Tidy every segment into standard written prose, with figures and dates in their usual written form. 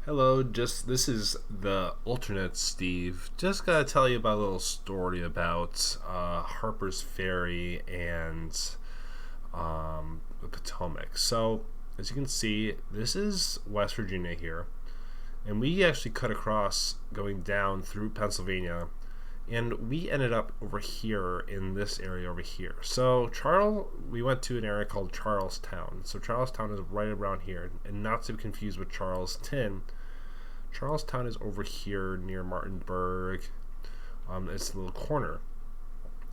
Hello, this is the alternate Steve. Just gotta tell you about a little story about Harpers Ferry and the Potomac. So, as you can see, this is West Virginia here, and we actually cut across going down through Pennsylvania, and we ended up over here in this area over here. So we went to an area called Charlestown. So Charlestown is right around here, and not to be confused with Charleston. Charlestown is over here near Martinsburg. It's a little corner.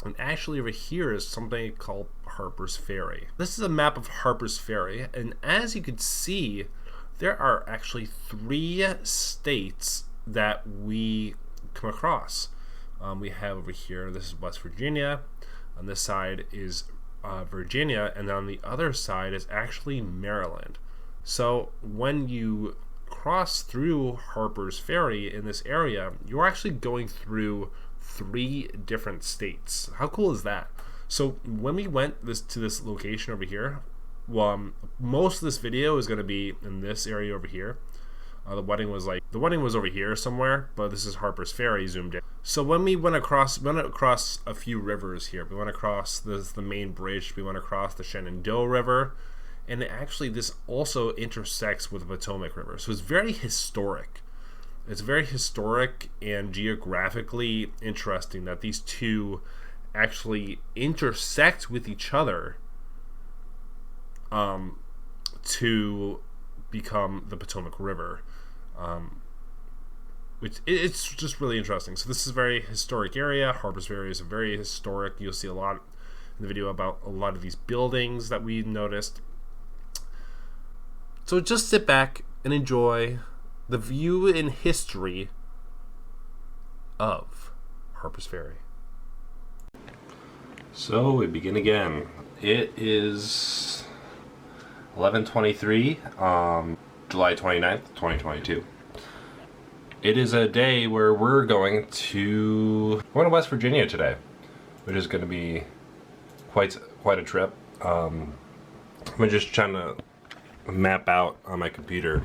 And actually over here is something called Harpers Ferry. This is a map of Harpers Ferry, and as you can see, there are actually 3 states that we come across. We have over here, this is West Virginia. On this side is Virginia, and on the other side is actually Maryland. So when you cross through Harpers Ferry in this area, you're actually going through 3 different states. How cool is that? So when we went to this location over here, most of this video is going to be in this area over here. The wedding was over here somewhere, but this is Harpers Ferry zoomed in. So when we went across a few rivers here. We went across the main bridge. We went across the Shenandoah River. And actually, this also intersects with the Potomac River. So it's very historic. It's very historic and geographically interesting that these two actually intersect with each other to become the Potomac River. It's just really interesting. So this is a very historic area. Harpers Ferry is very historic. You'll see a lot in the video about a lot of these buildings that we noticed. So just sit back and enjoy the view in history of Harpers Ferry. So we begin again. It is 11:23, July 29th, 2022. It is a day where we're going to West Virginia today, which is going to be quite a trip. I'm just trying to map out on my computer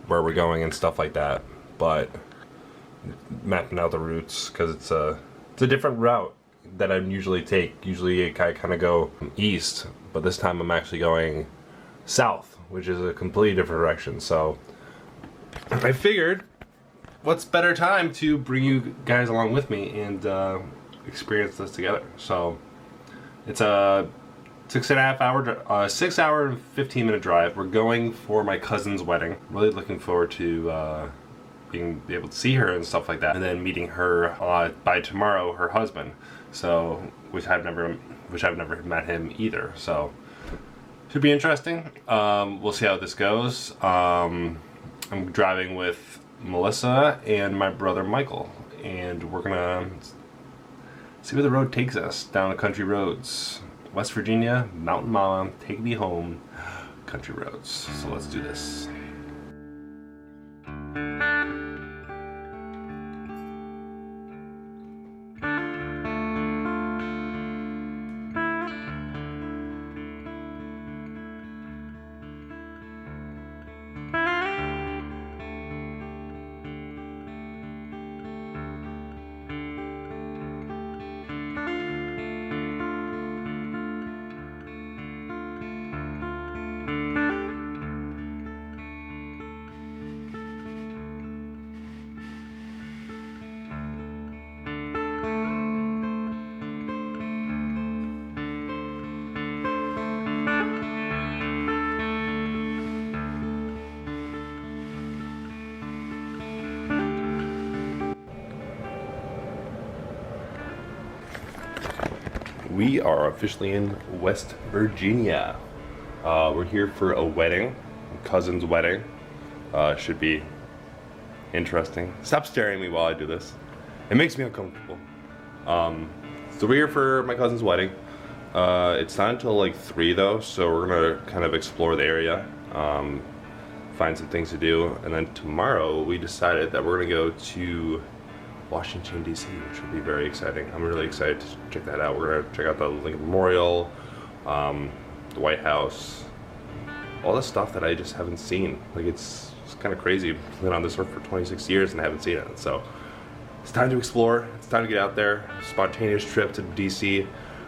where we're going and stuff like that, but mapping out the routes because it's a different route that I usually take. Usually I kind of go east, but this time I'm actually going south, which is a completely different direction. So I figured, what's better time to bring you guys along with me and experience this together. So it's a 6 hour and 15-minute drive. We're going for my cousin's wedding. Really looking forward to being able to see her and stuff like that, and then meeting her by tomorrow, her husband. So which I've never met him either. So should be interesting. We'll see how this goes. I'm driving with Melissa and my brother Michael, and we're gonna see where the road takes us down the country roads. West Virginia, Mountain Mama, take me home, country roads. So let's do this. We are officially in West Virginia. We're here for a wedding, cousin's wedding. Should be interesting. Stop staring at me while I do this. It makes me uncomfortable. So we're here for my cousin's wedding. It's not until like 3 though, so we're gonna kind of explore the area, find some things to do, and then tomorrow we decided that we're gonna go to Washington, D.C., which will be very exciting. I'm really excited to check that out. We're going to check out the Lincoln Memorial, the White House, all the stuff that I just haven't seen. Like it's kind of crazy. I've been on this earth for 26 years and I haven't seen it. So it's time to explore. It's time to get out there. Spontaneous trip to DC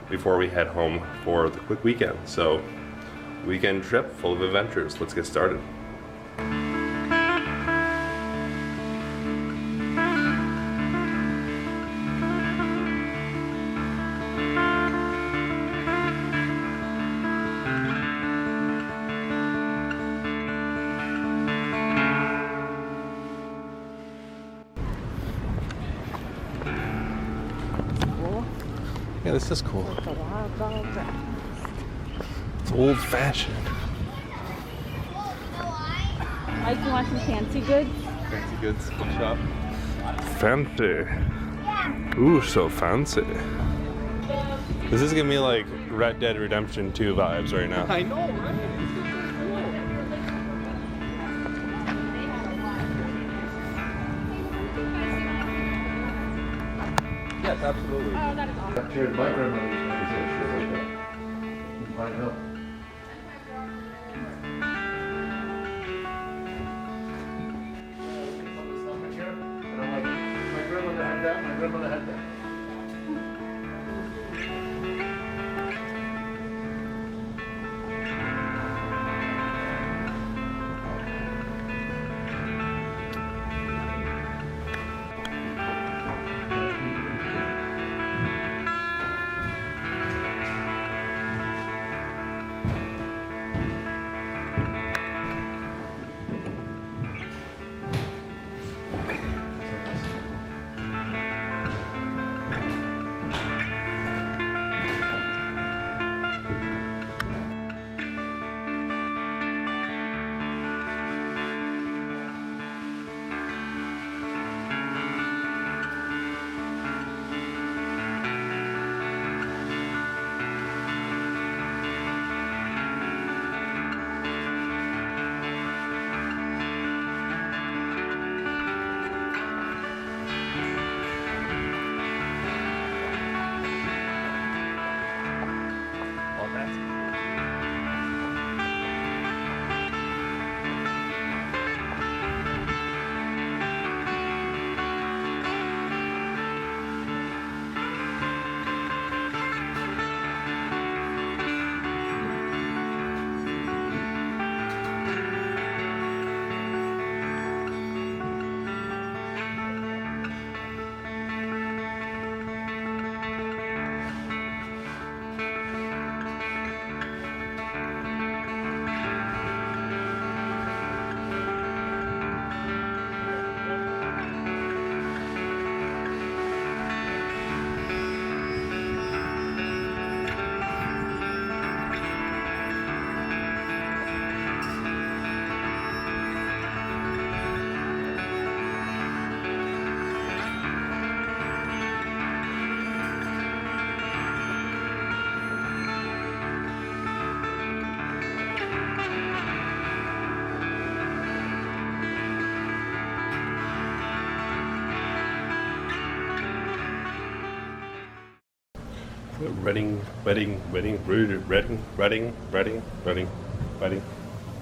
before we head home for the quick weekend. So weekend trip full of adventures. Let's get started. Yeah, this is cool. It's old fashioned. Mike, you want some fancy goods? Fancy goods shop. Fancy. Ooh, so fancy. This is giving me like Red Dead Redemption 2 vibes right now. I know, right? Yes, absolutely. Oh, that is awesome. Cheers, my grandmother used to say shit like that. You find out. My grandmother had that, my grandmother had that.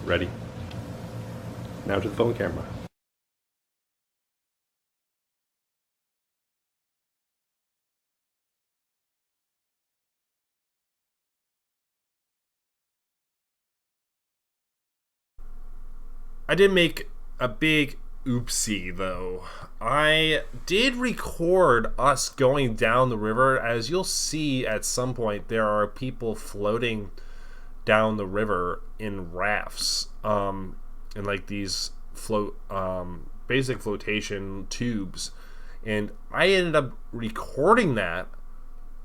Ready. Now to the phone camera. I did make a big oopsie though. I did record us going down the river. As you'll see at some point, there are people floating down the river in rafts, in like these basic flotation tubes, and I ended up recording that.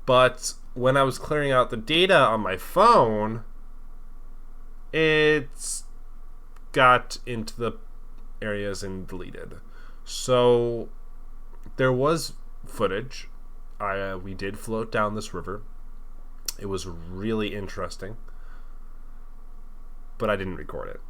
But when I was clearing out the data on my phone, it's got into the areas and deleted. So there was footage. We did float down this river. It was really interesting, but I didn't record it.